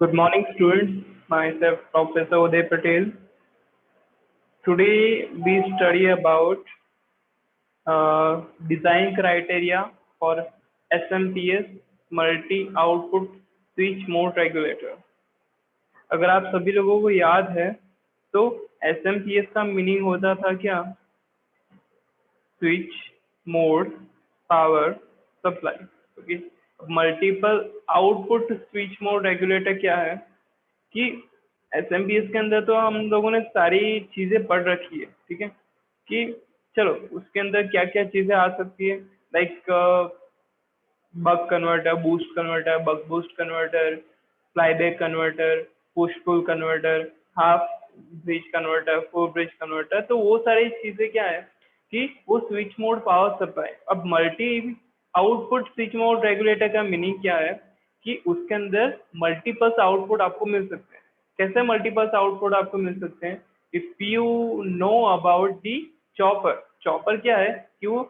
Good morning, students. Myself, Professor Uday Patel. Today, we study about design criteria for SMPS Multi-Output Switch Mode Regulator. अगर आप सभी लोगों को याद है, तो SMPS का मीनिंग होता था क्या? Switch mode power supply. Okay, multiple output switch mode regulator क्या है कि एसएमपीएस के अंदर तो हम लोगों ने सारी चीजें पढ़ रखी है, ठीक है, कि चलो उसके अंदर क्या क्या चीजें आ सकती है, like buck converter, boost converter, buck boost converter, flyback converter, push pull converter, half bridge converter, full bridge converter. तो वो सारी चीजें क्या है कि वो स्विच मोड पावर सप्लाई. अब multi output switch mode regulator का मीनिंग क्या है कि उसके अंदर मल्टीपल्स आउटपुट आपको मिल सकते हैं. कैसे मल्टीपल्स आउटपुट आपको मिल सकते हैं? If you know about the chopper. Chopper क्या है कि वो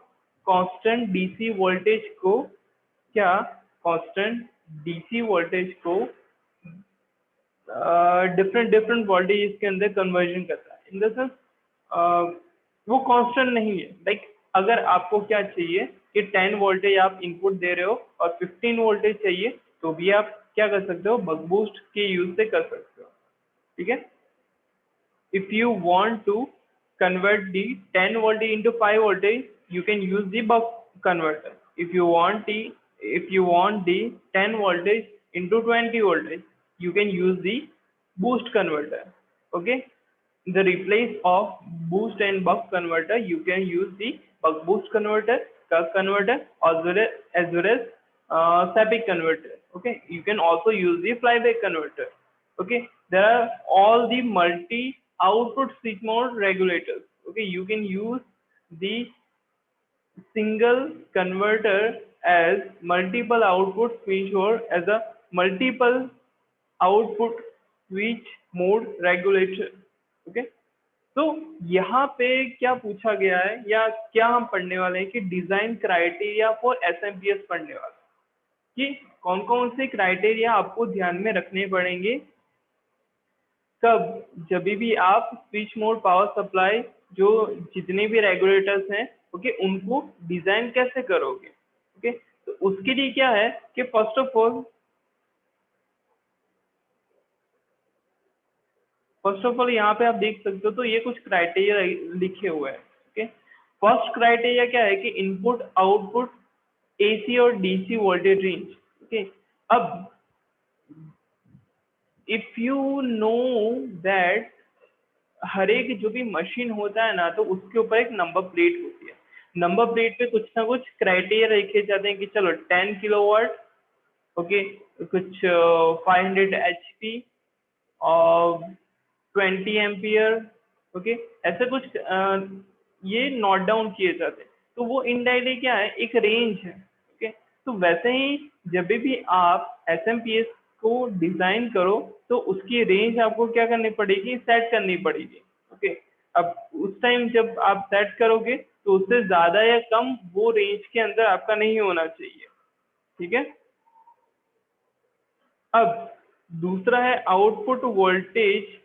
कांस्टेंट डीसी वोल्टेज को क्या कांस्टेंट डीसी वोल्टेज को डिफरेंट डिफरेंट वोल्टेज के अंदर कन्वर्जन करता है. इन द सेंस वो कांस्टेंट नहीं है. लाइक अगर आपको क्या चाहिए कि 10 वोल्टेज आप इनपुट दे रहे हो और 15 वोल्टेज चाहिए, तो भी आप क्या कर सकते हो? बक बूस्ट के यूज से कर सकते हो, ठीक है. If you want to convert the 10 voltage into 5 voltage, you can use the buck converter. If you want the 10 voltage into 20 voltage, you can use the boost converter. Okay, the replace of boost and buck converter, you can use the buck boost converter, buck converter, as well as SAPIC converter. Okay, you can also use the flyback converter. Okay, there are all the multi output switch mode regulators. Okay, you can use the single converter as multiple output switch mode as a multiple output switch mode regulator. Okay, तो यहाँ पे क्या पूछा गया है या क्या हम पढ़ने वाले हैं कि डिजाइन क्राइटेरिया फॉर एसएमपीएस पढ़ने वाले कि कौन कौन से क्राइटेरिया आपको ध्यान में रखने पड़ेंगे कब जब भी आप स्विच मोड पावर सप्लाई जो जितने भी रेगुलेटर्स हैं, ओके, उनको डिजाइन कैसे करोगे. ओके, तो उसके लिए क्या है कि फर्स्ट ऑफ ऑल यहाँ पे आप देख सकते हो तो ये कुछ क्राइटेरिया लिखे हुए हैं. ओके, फर्स्ट क्राइटेरिया क्या है कि इनपुट आउटपुट एसी और डीसी वोल्टेज रेंज. ओके, अब इफ यू नो दैट हर एक जो भी मशीन होता है ना, तो उसके ऊपर एक नंबर प्लेट होती है. नंबर प्लेट पे कुछ ना कुछ क्राइटेरिया लिखे जाते हैं कि चलो 10 किलोवाट, ओके, कुछ 500 एचपी और 20 एम्पियर. ओके, ऐसे कुछ ये नोट डाउन किए जाते हैं. तो वो इनडायरेक्टली क्या है, एक रेंज है. ओके, तो वैसे ही जब भी आप एसएमपीएस को डिजाइन करो तो उसकी रेंज आपको क्या करनी पड़ेगी, सेट करनी पड़ेगी. ओके, अब उस टाइम जब आप सेट करोगे तो उससे ज्यादा या कम वो रेंज के अंदर आपका नहीं होना चाहिए, ठीक है. अब दूसरा है आउटपुट वोल्टेज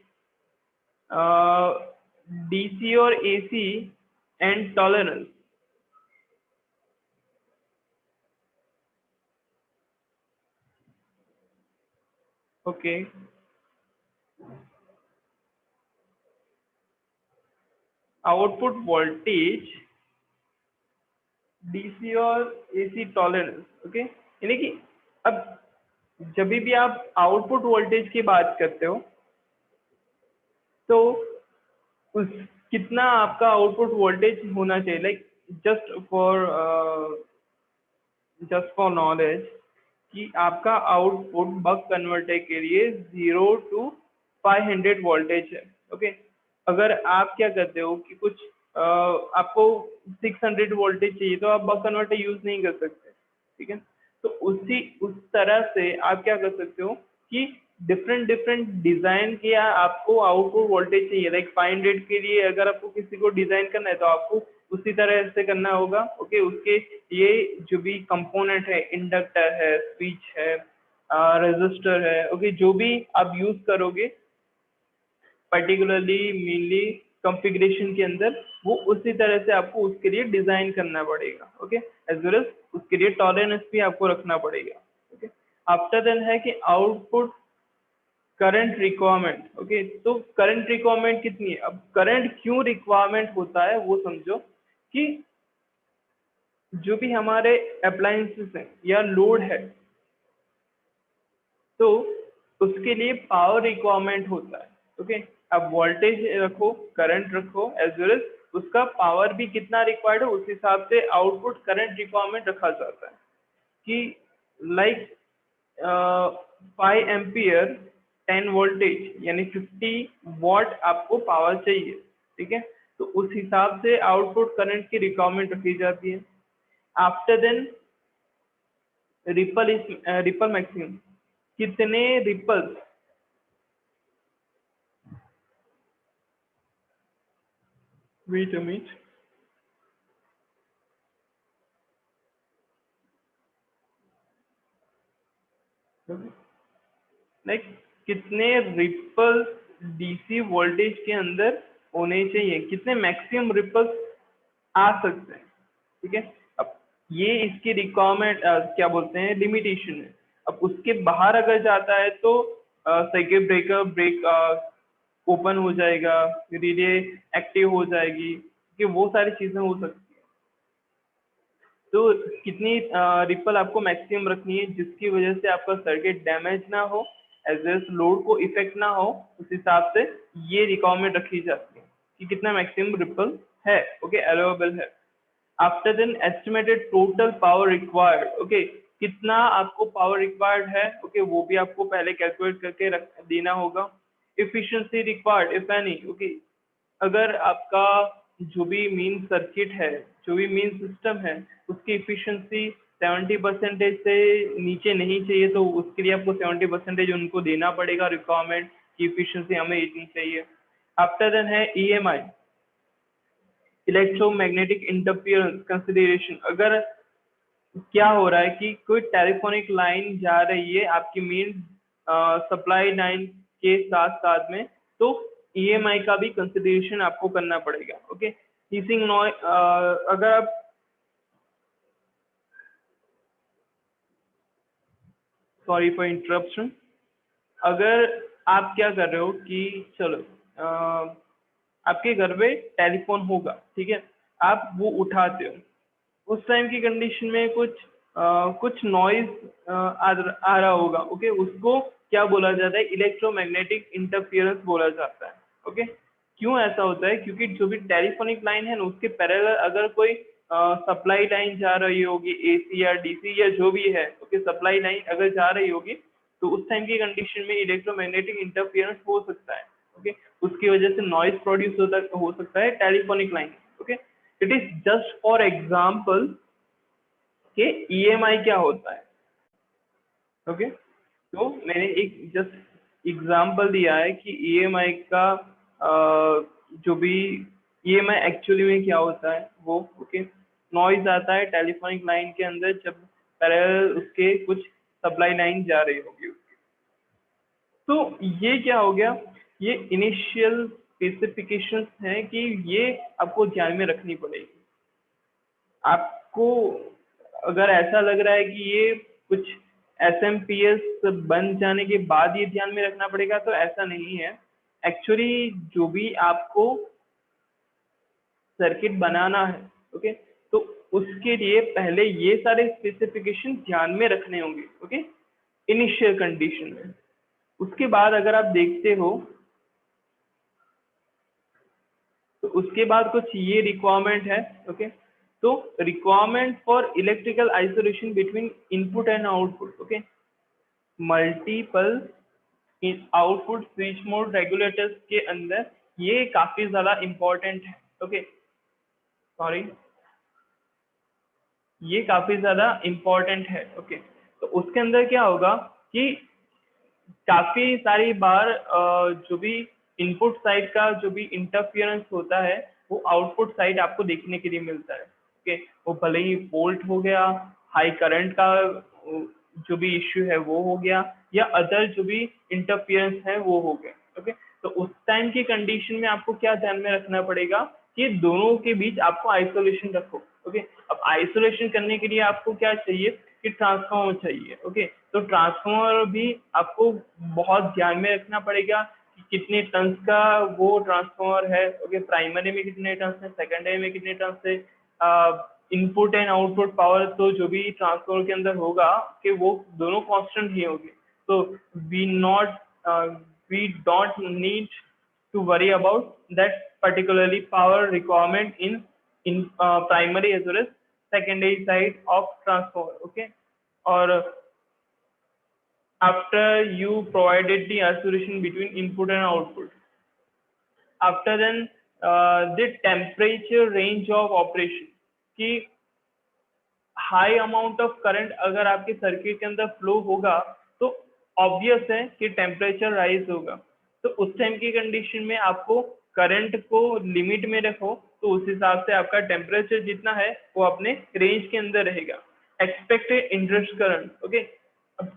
डीसी और AC and tolerance. Okay, output voltage DC और एसी टॉलरेंस. ओके, यानी कि अब जब भी आप आउटपुट वोल्टेज की बात करते हो तो उस कितना आपका आउटपुट वोल्टेज होना चाहिए. लाइक जस्ट फॉर नॉलेज कि आपका आउटपुट बक कन्वर्टर के लिए 0 to 500 वोल्टेज है. ओके, अगर आप क्या करते हो कि कुछ आपको 600 वोल्टेज चाहिए तो आप बक कन्वर्टर यूज नहीं कर सकते, ठीक है. तो उस तरह से आप क्या कर सकते हो कि डिफरेंट डिफरेंट डिजाइन के आपको आउटपुट वोल्टेज चाहिए. लाइक 500 के लिए अगर आपको किसी को डिजाइन करना है तो आपको उसी तरह से करना होगा. ओके, उसके ये जो भी कंपोनेंट है, इंडक्टर है, स्विच है, रेजिस्टर है, ओके, जो भी आप यूज करोगे पर्टिकुलरली मेनली कॉन्फ़िगरेशन के अंदर, वो उसी तरह से आपको उसके लिए डिजाइन करना पड़ेगा, ओके, एज वेल एज उसके लिए टॉलरेंस भी आपको रखना पड़ेगा, ओके। आफ्टर देन है कि आउटपुट करंट रिक्वायरमेंट, ओके। तो करंट रिक्वायरमेंट कितनी है? अब करंट क्यों रिक्वायरमेंट होता है वो समझो कि जो भी हमारे अप्लायंसेस हैं या लोड है, तो उसके लिए पावर रिक्वायरमेंट होता है, ओके। अब वोल्टेज रखो, करंट रखो, एज वेल एज उसका पावर भी कितना रिक्वायर्ड है, उस हिसाब से आउटपुट करंट रिक्वायरमेंट रखा जाता है कि लाइक 5 एम्पियर 10 वोल्टेज यानी 50 वॉट आपको पावर चाहिए, ठीक है। तो उस हिसाब से आउटपुट करंट की रिक्वायरमेंट रखी जाती है। आफ्टर देन रिपल मैक्सिमम, कितने ripples, wait a minute, like कितने रिपल्स डीसी वोल्टेज के अंदर होने चाहिए, कितने मैक्सिमम रिपल्स आ सकते हैं, ठीक है। अब ये इसकी रिक्वायरमेंट क्या बोलते हैं, लिमिटेशन है। अब उसके बाहर अगर जाता है तो सर्किट ब्रेकर ब्रेक ओपन हो जाएगा, रिले एक्टिव हो जाएगी, कि वो सारी चीजें हो सकती है। तो कितनी रिपल आपको मैक्सिमम रखनी है जिसकी वजह से आपका सर्किट डैमेज ना हो, एज वेल लोड को इफेक्ट ना हो, उस हिसाब से ये रिक्वायरमेंट रखी जाती है कि कितना मैक्सिमम रिपल है, ओके, अलाउेबल है। After then estimated total power required, okay, कितना आपको पावर रिक्वायर्ड है, ओके, वो भी आपको पहले कैलकुलेट करके रख देना होगा। Efficiency required if any, okay, अगर आपका जो भी मेन सर्किट है, जो भी मेन सिस्टम है, उसकी इफिशियंसी 70% से नीचे नहीं चाहिए, तो उसके लिए आपको 70% उनको देना पड़ेगा रिक्वायरमेंट की इफिशियंसी हमें इतनी चाहिए। आफ्टर देन है ईएमआई, इलेक्ट्रोमैग्नेटिक इंटरफियरेंस कंसिडरेशन, अगर क्या हो रहा है कि कोई टेलीफोनिक लाइन जा रही है आपकी मेन सप्लाई लाइन के साथ साथ में, तो ईएमआई का भी कंसिडरेशन आपको करना पड़ेगा, ओके। हीसिंग नॉइज, अगर आप, सॉरी फॉर इंटरप्शन, अगर आप क्या कर रहे हो कि चलो आपके घर में टेलीफोन होगा, ठीक है, आप वो उठाते हो, उस टाइम की कंडीशन में कुछ नॉइज आ रहा होगा, ओके, उसको क्या बोला जाता है, इलेक्ट्रोमैग्नेटिक इंटरफियरेंस बोला जाता है, ओके। क्यों ऐसा होता है? क्योंकि जो भी टेलीफोनिक लाइन है ना, उसके पैरेलल अगर कोई सप्लाई लाइन जा रही होगी, एसी या डीसी या जो भी है, ओके, सप्लाई लाइन अगर जा रही होगी, तो उस टाइम की कंडीशन में इलेक्ट्रोमैग्नेटिक इंटरफियरेंस हो सकता है, ओके, उसकी वजह से नॉइज प्रोड्यूस हो सकता है telephonic line, okay. It is just for example कि ईएमआई क्या होता है, ओके। तो मैंने एक जस्ट एग्जांपल दिया है कि ईएमआई का जो भी ईएमआई एक्चुअली में क्या होता है वो, ओके। नॉइज आता है टेलीफोनिक लाइन के अंदर जब पैरेलल उसके कुछ सप्लाई लाइन जा रही होगी उसकी। तो ये क्या हो गया, ये इनिशियल स्पेसिफिकेशंस हैं कि ये आपको ध्यान में रखनी पड़ेगी। आपको अगर ऐसा लग रहा है कि ये कुछ एसएमपीएस बन जाने के बाद ये ध्यान में रखना पड़ेगा, तो ऐसा नहीं है। एक्चुअली जो भी आपको सर्किट बनाना है, ओके, तो उसके लिए पहले ये सारे स्पेसिफिकेशन ध्यान में रखने होंगे, ओके, इनिशियल कंडीशन में। उसके बाद अगर आप देखते हो तो उसके बाद कुछ ये रिक्वायरमेंट है, ओके। तो requirement for electrical isolation between input and output, okay, multiple in output switch mode regulators के अंदर ये काफी ज्यादा इंपॉर्टेंट है, ओके, सॉरी, ये काफी ज्यादा इंपॉर्टेंट है, ओके। तो उसके अंदर क्या होगा कि काफी सारी बार जो भी इनपुट साइड का जो भी इंटरफियरेंस होता है वो आउटपुट साइड आपको देखने के लिए मिलता है, ओके। वो भले ही वोल्ट हो गया, हाई करंट का जो भी इश्यू है वो हो गया, या अदर जो भी इंटरफियरेंस है वो हो गया। ओके, तो उस टाइम की कंडीशन में आपको क्या ध्यान में रखना पड़ेगा कि दोनों के बीच आपको आइसोलेशन रखो। ओके, अब आइसोलेशन करने के लिए आपको क्या चाहिए कि ट्रांसफार्मर चाहिए। ओके, तो ट्रांसफार्मर भी आपको बहुत ध्यान में रखना पड़ेगा कि कितने टन्स का वो ट्रांसफार्मर है। ओके, प्राइमरी में कितने टन्स है, सेकेंडरी में कितने टन्स है, इनपुट एंड आउटपुट पावर तो जो भी ट्रांसफार्मर के अंदर होगा कि वो दोनों कांस्टेंट ही होंगे। तो we not we don't need to worry about that particularly power requirement in primary as well as secondary side of transformer. Okay, or after you provided the isolation between input and output, after then the temperature range of operation कि high amount of current अगर आपके circuit के अंदर flow होगा तो obvious है कि temperature rise होगा। तो उस टाइम की कंडीशन में आपको करंट को लिमिट में रखो, तो उस हिसाब से आपका टेम्परेचर जितना है वो अपने रेंज के अंदर रहेगा। Expected interest current. ओके, अब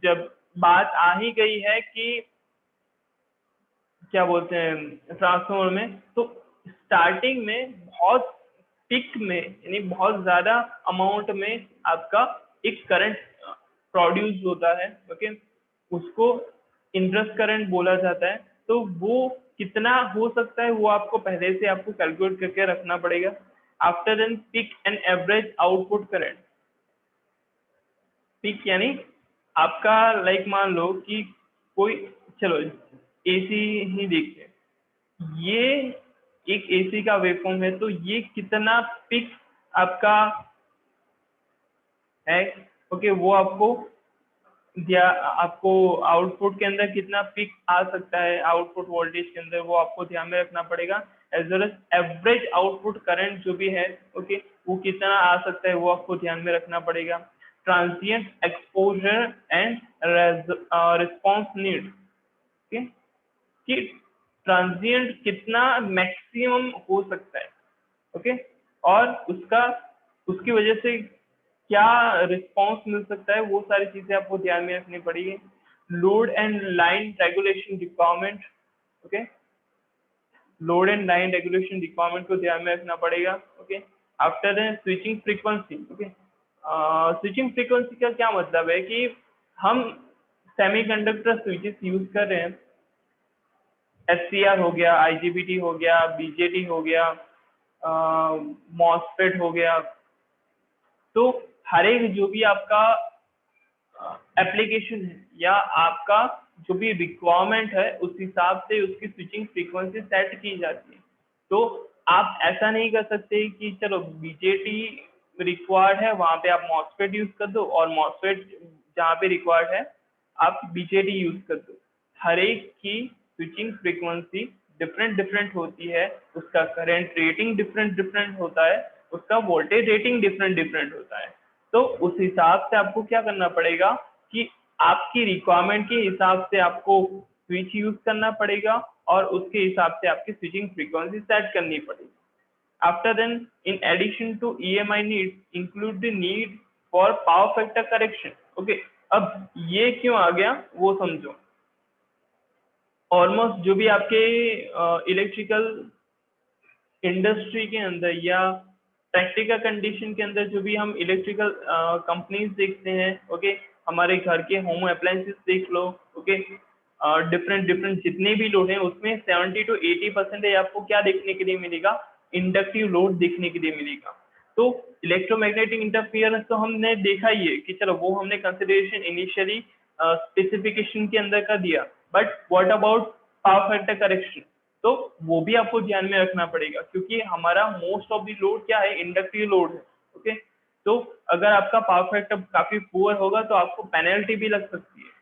जब बात आ ही गई है कि क्या बोलते हैं ट्रांसफार्मर में, तो स्टार्टिंग में बहुत पिक में यानी बहुत ज्यादा अमाउंट में आपका एक करंट प्रोड्यूस होता है। ओके, उसको इंटरेस्ट करंट बोला जाता है। तो वो कितना हो सकता है वो आपको पहले से आपको कैलकुलेट करके रखना पड़ेगा। After then peak and average output current. Peak यानी आपका लाइक मान लो कि कोई, चलो एसी ही देखते हैं, ये एक एसी का वेवफॉर्म है, तो ये कितना पिक आपका है। ओके, वो आपको दिया, आपको आउटपुट के अंदर कितना पिक आ सकता है आउटपुट वोल्टेज के अंदर, वो आपको ध्यान में रखना पड़ेगा। As well as average output current जो भी है, ओके, वो कितना आ सकता है वो आपको ध्यान में रखना पड़ेगा। Transient exposure and response need, okay, कि ट्रांजिएंट कितना मैक्सिमम हो सकता है। ओके, और उसकी वजह से क्या रिस्पॉन्स मिल सकता है, वो सारी चीजें आपको ध्यान में रखनी पड़ेगी। Load and line regulation requirement. Okay, load and line regulation requirement को ध्यान में रखना पड़ेगा। Okay, after that switching frequency. Okay, switching frequency का क्या मतलब है कि हम सेमीकंडक्टर स्विचेस यूज कर रहे हैं, SCR हो गया, IGBT हो गया, BJT हो गया, मॉसफेट हो गया। तो हर एक जो भी आपका एप्लीकेशन है या आपका जो भी रिक्वायरमेंट है उस हिसाब से उसकी स्विचिंग फ्रीक्वेंसी सेट की जाती है। तो आप ऐसा नहीं कर सकते कि चलो BJT रिक्वायर्ड है वहां पे आप मॉसफेट यूज कर दो, और मॉसफेट जहाँ पे रिक्वायर्ड है आप BJT यूज कर दो। हर एक की स्विचिंग फ्रीक्वेंसी डिफरेंट डिफरेंट होती है, उसका करंट रेटिंग डिफरेंट डिफरेंट होता है, उसका वोल्टेज रेटिंग डिफरेंट डिफरेंट होता है। तो उस हिसाब से आपको क्या करना पड़ेगा कि आपकी रिक्वायरमेंट के हिसाब से आपको स्विच यूज करना पड़ेगा और उसके हिसाब से आपकी स्विचिंग फ्रीक्वेंसी सेट करनी पड़ेगी। After then in addition to EMI need include the need for power factor correction. Okay, अब ये क्यों आ गया वो समझो। ऑलमोस्ट जो भी आपके इलेक्ट्रिकल इंडस्ट्री के अंदर या प्रैक्टिकल कंडीशन के अंदर जो भी हम इलेक्ट्रिकल कंपनीज देखते हैं, ओके, हमारे घर के होम अप्लायंसेस देख लो। ओके, डिफरेंट डिफरेंट जितने भी लोड हैं उसमें 70 to 80% आपको क्या देखने के लिए मिलेगा, इंडक्टिव लोड देखने के लिए मिलेगा। तो इलेक्ट्रोमैग्नेटिक इंटरफियरेंस तो हमने देखा ही है कि चलो वो हमने कंसिडरेशन इनिशियली स्पेसिफिकेशन के अंदर का दिया, but what about power factor correction, तो वो भी आपको ध्यान में रखना पड़ेगा क्योंकि हमारा मोस्ट ऑफ द लोड क्या है, इंडक्टिव लोड है। ओके, तो अगर आपका पावर फैक्टर काफी पुअर होगा तो आपको पेनल्टी भी लग सकती है।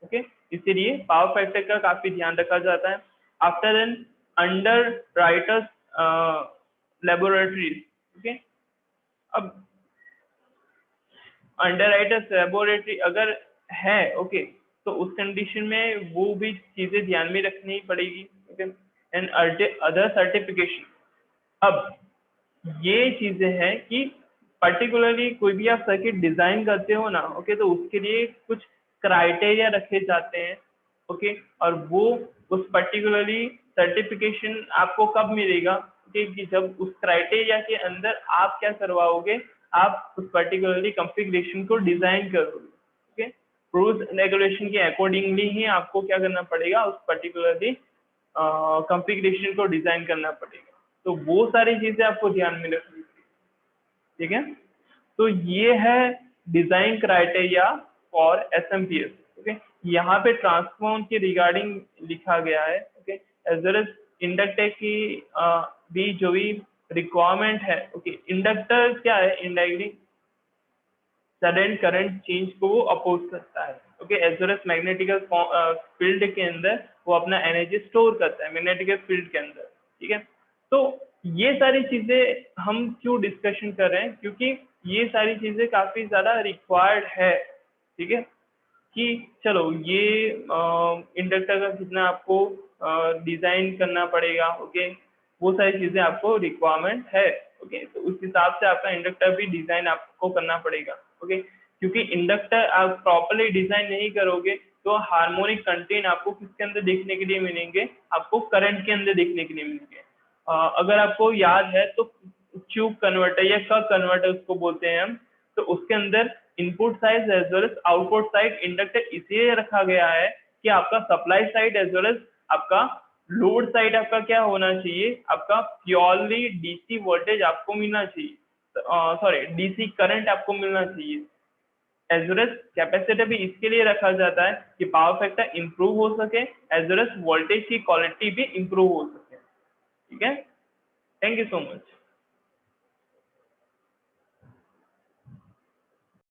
ओके, इसीलिए पावर फैक्टर का काफी ध्यान रखा जाता है। After an underwriters laboratories. Okay, अब अंडर राइटर्स लेबोरेटरी अगर है, ओके, तो उस कंडीशन में वो भी चीजें ध्यान में रखनी पड़ेगी। Okay, and other certification. अब ये चीजें हैं कि पर्टिकुलरली कोई भी आप सर्किट डिजाइन करते हो ना, ओके, तो उसके लिए कुछ क्राइटेरिया रखे जाते हैं, ओके, और वो उस पर्टिकुलरली सर्टिफिकेशन आपको कब मिलेगा, ओके, कि जब उस क्राइटेरिया के अंदर आप क्या करवाओगे, आप उस पर्टिकुलरली कॉन्फ़िगरेशन को डिजाइन करोगे, ओके, रूल्स रेगुलेशन के अकॉर्डिंगली ही आपको क्या करना पड़ेगा, उस पर्टिकुलरली कॉन्फ़िगरेशन को डिजाइन करना पड़ेगा। तो वो सारी चीजें आपको ध्यान में रखनी, ठीक है। तो ये है design criteria for SMPS, okay. यहाँ पे ट्रांसफॉर्म के रिगार्डिंग लिखा गया है, okay, as well as inductor की भी जो भी रिक्वायरमेंट है, ओके। इंडक्टर क्या है, इनडायरेक्टली सडन करंट चेंज को वो अपोज करता है, okay, as well as magnetical field के अंदर वो अपना एनर्जी स्टोर करता है मैग्नेटिकल फील्ड के अंदर, ठीक है। तो ये सारी चीजें हम क्यों डिस्कशन कर रहे हैं, क्योंकि ये सारी चीजें काफी ज्यादा रिक्वायर्ड है, ठीक है, कि चलो ये इंडक्टर का कितना आपको डिजाइन करना पड़ेगा, ओके, वो सारी चीजें आपको रिक्वायरमेंट है, ओके। तो उस हिसाब से आपका इंडक्टर भी डिजाइन आपको करना पड़ेगा, ओके, क्योंकि इंडक्टर आप प्रॉपरली डिजाइन नहीं करोगे तो हार्मोनिक कंटेंट आपको किसके अंदर देखने के लिए मिलेंगे, आपको करंट के अंदर देखने के लिए मिलेंगे। अगर आपको याद है तो ट्यूब कन्वर्टर या कब कन्वर्टर उसको बोलते हैं हम, तो उसके अंदर input side as well as output side inductor इसलिए रखा गया है कि आपका supply side as well as आपका लोड साइड आपका क्या होना चाहिए, आपका प्योरली डीसी वोल्टेज आपको मिलना चाहिए, सॉरी डीसी करंट आपको मिलना चाहिए। एज वेल एज कैपेसिटर भी इसके लिए रखा जाता है कि पावर फैक्टर इंप्रूव हो सके, एज वेल एज वोल्टेज की क्वालिटी भी इंप्रूव हो सके, ठीक है। Thank you so much.